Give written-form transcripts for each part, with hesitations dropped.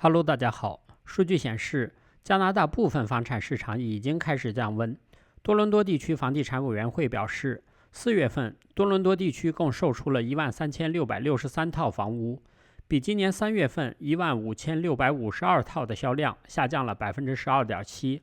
Hello， 大家好。数据显示，加拿大部分房产市场已经开始降温。多伦多地区房地产委员会表示，4月份多伦多地区共售出了13663套房屋，比今年3月份15652套的销量下降了 12.7%。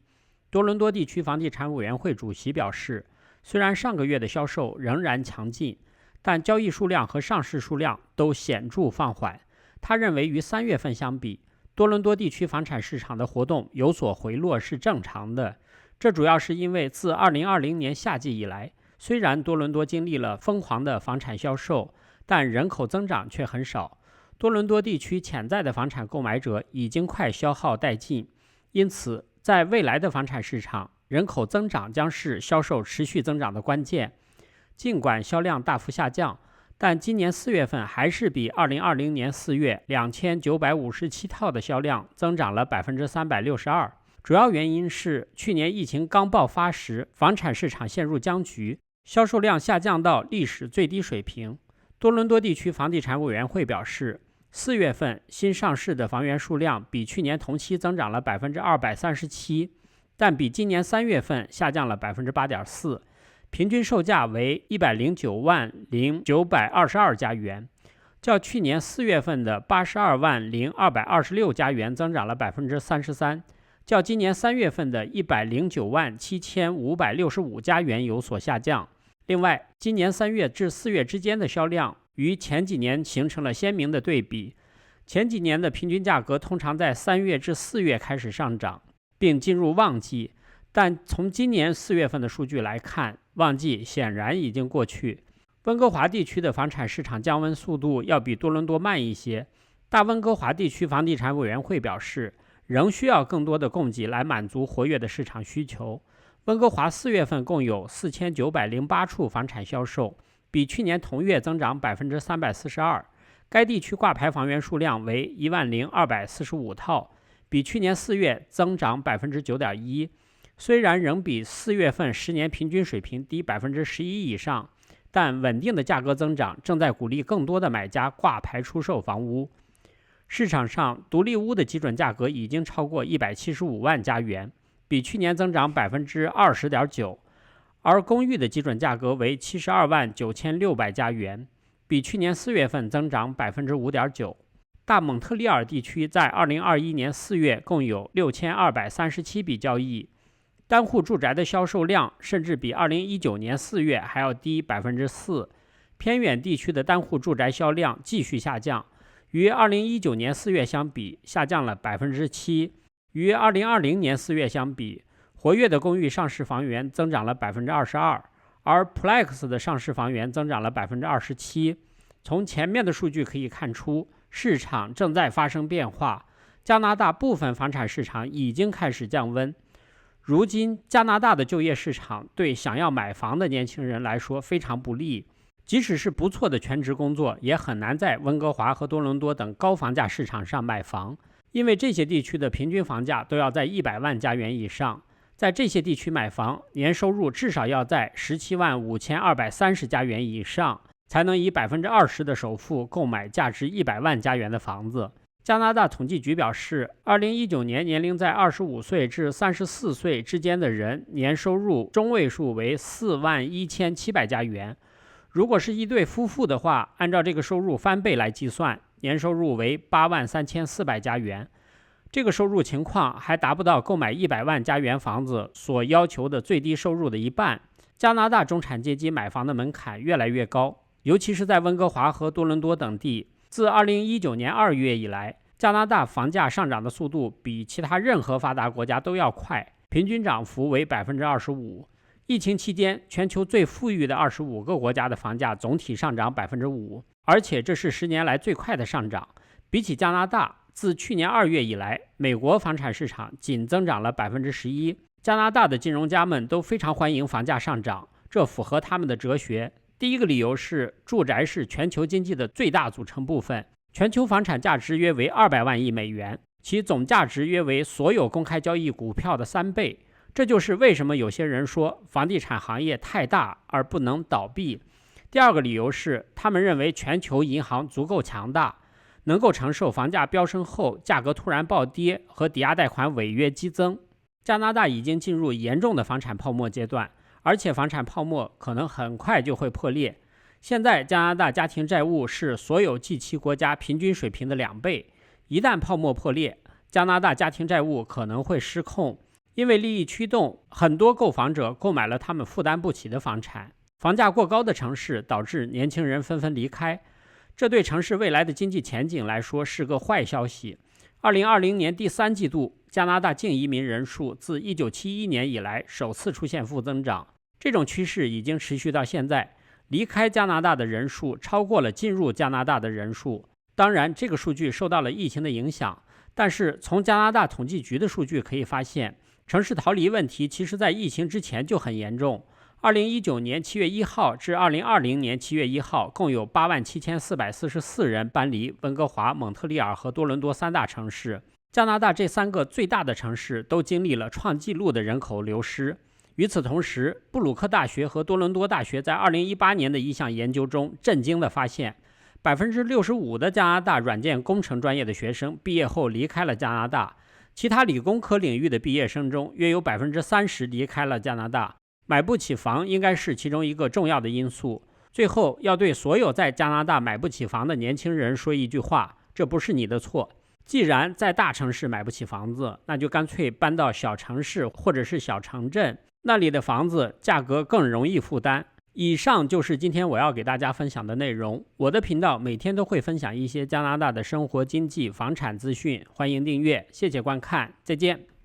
多伦多地区房地产委员会主席表示，虽然上个月的销售仍然强劲，但交易数量和上市数量都显著放缓。他认为与3月份相比，多伦多地区房产市场的活动有所回落是正常的，这主要是因为自2020年夏季以来，虽然多伦多经历了疯狂的房产销售，但人口增长却很少。多伦多地区潜在的房产购买者已经快消耗殆尽，因此在未来的房产市场，人口增长将是销售持续增长的关键。尽管销量大幅下降，但今年4月份还是比2020年4月2957套的销量增长了 362%。主要原因是去年疫情刚爆发时，房产市场陷入僵局，销售量下降到历史最低水平。多伦多地区房地产委员会表示，4月份新上市的房源数量比去年同期增长了 237%， 但比今年3月份下降了 8.4%。平均售价为109.922加元，较去年4月份的82.226加元增长了 33%， 较今年3月份的109.7565加元有所下降。另外，今年3月至4月之间的销量与前几年形成了鲜明的对比。前几年的平均价格通常在3月至4月开始上涨，并进入旺季，但从今年4月份的数据来看，旺季显然已经过去。温哥华地区的房产市场降温速度要比多伦多慢一些。大温哥华地区房地产委员会表示，仍需要更多的供给来满足活跃的市场需求。温哥华4月份共有4908处房产销售，比去年同月增长 342%。该地区挂牌房源数量为10245套，比去年4月增长 9.1%。虽然仍比4月份10年平均水平低 11% 以上，但稳定的价格增长正在鼓励更多的买家挂牌出售房屋。市场上独立屋的基准价格已经超过175万加元，比去年增长 20.9%， 而公寓的基准价格为72.9600加元，比去年4月份增长 5.9%。大蒙特利尔地区在2021年4月共有6237笔交易，单户住宅的销售量甚至比2019年4月还要低 4%。 偏远地区的单户住宅销量继续下降，与2019年4月相比下降了 7%。 与2020年4月相比，活跃的公寓上市房源增长了 22%， 而 Plex 的上市房源增长了 27%。 从前面的数据可以看出，市场正在发生变化。加拿大部分房产市场已经开始降温。如今，加拿大的就业市场对想要买房的年轻人来说非常不利，即使是不错的全职工作，也很难在温哥华和多伦多等高房价市场上买房，因为这些地区的平均房价都要在100万加元以上。在这些地区买房，年收入至少要在175230加元以上，才能以 20% 的首付购买价值100万加元的房子。加拿大统计局表示，2019年年龄在25岁至34岁之间的人，年收入中位数为41700加元。如果是一对夫妇的话，按照这个收入翻倍来计算，年收入为83400加元。这个收入情况还达不到购买100万加元房子所要求的最低收入的一半。加拿大中产阶级买房的门槛越来越高，尤其是在温哥华和多伦多等地。自2019年2月以来，加拿大房价上涨的速度比其他任何发达国家都要快，平均涨幅为 25%。 疫情期间，全球最富裕的25个国家的房价总体上涨 5%， 而且这是10年来最快的上涨。比起加拿大，自去年2月以来，美国房产市场仅增长了 11%。 加拿大的金融家们都非常欢迎房价上涨，这符合他们的哲学。第一个理由是，住宅是全球经济的最大组成部分，全球房产价值约为200万亿美元，其总价值约为所有公开交易股票的3倍。这就是为什么有些人说房地产行业太大而不能倒闭。第二个理由是，他们认为全球银行足够强大，能够承受房价飙升后价格突然暴跌和抵押贷款违约激增。加拿大已经进入严重的房产泡沫阶段，而且房产泡沫可能很快就会破裂。现在加拿大家庭债务是所有 G7 国家平均水平的2倍，一旦泡沫破裂，加拿大家庭债务可能会失控。因为利益驱动，很多购房者购买了他们负担不起的房产。房价过高的城市导致年轻人纷纷离开，这对城市未来的经济前景来说是个坏消息。2020年第3季度，加拿大净移民人数自1971年以来首次出现负增长，这种趋势已经持续到现在，离开加拿大的人数超过了进入加拿大的人数。当然，这个数据受到了疫情的影响，但是从加拿大统计局的数据可以发现，城市逃离问题其实在疫情之前就很严重。2019年7月1号至2020年7月1号，共有87444人搬离温哥华、蒙特利尔和多伦多3大城市。加拿大这3个最大的城市都经历了创纪录的人口流失。与此同时，布鲁克大学和多伦多大学在2018年的一项研究中震惊地发现，65%的加拿大软件工程专业的学生毕业后离开了加拿大，其他理工科领域的毕业生中约有30%离开了加拿大。买不起房应该是其中一个重要的因素。最后，要对所有在加拿大买不起房的年轻人说一句话：这不是你的错。既然在大城市买不起房子，那就干脆搬到小城市或者是小城镇，那里的房子价格更容易负担。以上就是今天我要给大家分享的内容。我的频道每天都会分享一些加拿大的生活、经济、房产资讯，欢迎订阅，谢谢观看，再见。